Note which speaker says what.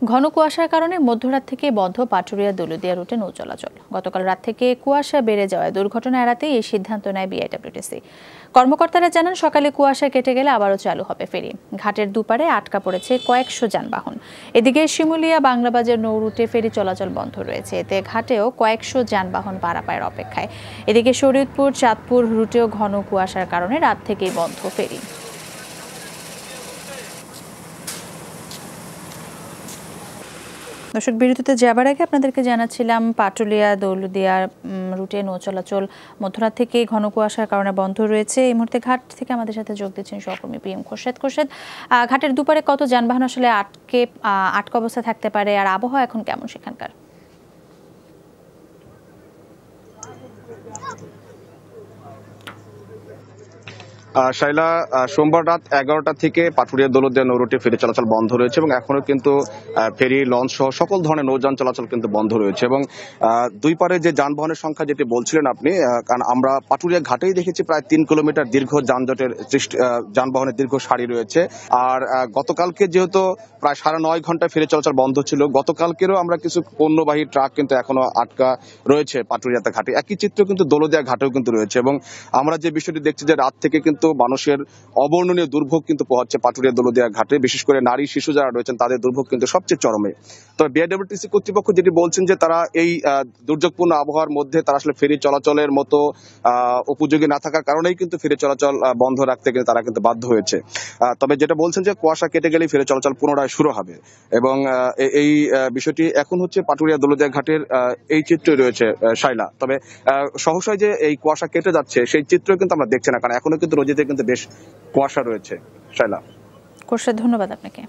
Speaker 1: ঘন কুয়াশার কারণে মধ্যরাত থেকে বন্ধ পাটুরিয়া দৌলতদিয়া রুটে নৌ চলাচল। গতকাল রাত থেকে কুয়াশা বেড়ে যাওয়ায় দুর্ঘটনা এড়াতে এই সিদ্ধান্ত নেয় বিআইডব্লিউটিসি। কর্মকর্তারা জানান সকালে কুয়াশা কেটে গেলে আবারও চালু হবে ফেরি। ঘাটের দুপারে আটকা পড়েছে কয়েকশো যানবাহন। এদিকে শিমুলিয়া বাংলাবাজার নৌ রুটে ফেরি চলাচল বন্ধ রয়েছে, এতে ঘাটেও কয়েকশো যানবাহন পারাপারের অপেক্ষায়। এদিকে শরীয়তপুর চাঁদপুর রুটেও ঘন কুয়াশার কারণে রাত থেকেই বন্ধ ফেরি। দর্শক, বিরতিতে যাবার আগে আপনাদেরকে জানাচ্ছিলাম পাটুলিয়া দৌলতদিয়া রুটে নৌ চলাচল মধ্যরাত থেকে ঘন কুয়াশার কারণে বন্ধ রয়েছে। এই মুহূর্তে ঘাট থেকে আমাদের সাথে যোগ দিচ্ছেন সহকর্মী PM খোরশেদ। ঘাটের দুপারে কত যানবাহন আসলে আটকা অবস্থায় থাকতে পারে, আর আবহাওয়া এখন কেমন সেখানকার?
Speaker 2: শাইলা, সোমবার রাত 11টা থেকে পাটুরিয়া দৌলতদিয়া নৌ রুটে ফেরি চলাচল বন্ধ রয়েছে এবং এখনো কিন্তু ফেরি, লঞ্চ সহ সকল ধরনের নৌযান চলাচল কিন্তু বন্ধ রয়েছে। এবং দুই পারে যে যানবাহনের সংখ্যা যেটি বলছিলেন আপনি, কারণ আমরা পাটুরিয়া ঘাটেই দেখেছি প্রায় 3 কিলোমিটার দীর্ঘ যানজটের যানবাহনের দীর্ঘ সারি রয়েছে। আর গতকালকে যেহেতু প্রায় 9.5 ঘন্টা ফেরি চলাচল বন্ধ ছিল, গতকালকেরও আমরা কিছু পণ্যবাহী ট্রাক কিন্তু এখনো আটকা রয়েছে পাটুরিয়াতে ঘাটে। একই চিত্র কিন্তু দৌলতদিয়া ঘাটেও কিন্তু রয়েছে। এবং আমরা যে বিষয়টি দেখছি যে রাত থেকে কিন্তু মানুষের অবর্ণনীয় দুর্ভোগ কিন্তু পোহাচ্ছে পাটুরিয়া দৌলতদিয়া ঘাটে, বিশেষ করে নারী শিশু যারা রয়েছেন তাদের দুর্ভোগ কিন্তু সবচেয়ে চরমে। তবে বিআইডব্লিউটিসি কর্তৃপক্ষ যেটি বলছেন যে তারা এই দুর্যোগপূর্ণ আবহাওয়ার মধ্যে তারা আসলে ফেরি চলাচলের মতো উপযোগী না থাকার কারণেই কিন্তু ফেরি চলাচল বন্ধ রাখতে গেলে তারা কিন্তু বাধ্য হয়েছে। তবে যেটা বলছেন যে কুয়াশা কেটে গেলেই ফেরি চলাচল পুনরায় শুরু হবে। এবং এই বিষয়টি এখন হচ্ছে পাটুরিয়া দৌলতদিয়া ঘাটের এই চিত্রই রয়েছে শাইলা। তবে সহসায় যে এই কুয়াশা কেটে যাচ্ছে সেই চিত্র কিন্তু আমরা দেখছি না, কারণ এখনো কিন্তু নদীতে কিন্তু বেশ কুয়াশা রয়েছে। শাইলা,
Speaker 1: খোরশেদ, ধন্যবাদ আপনাকে।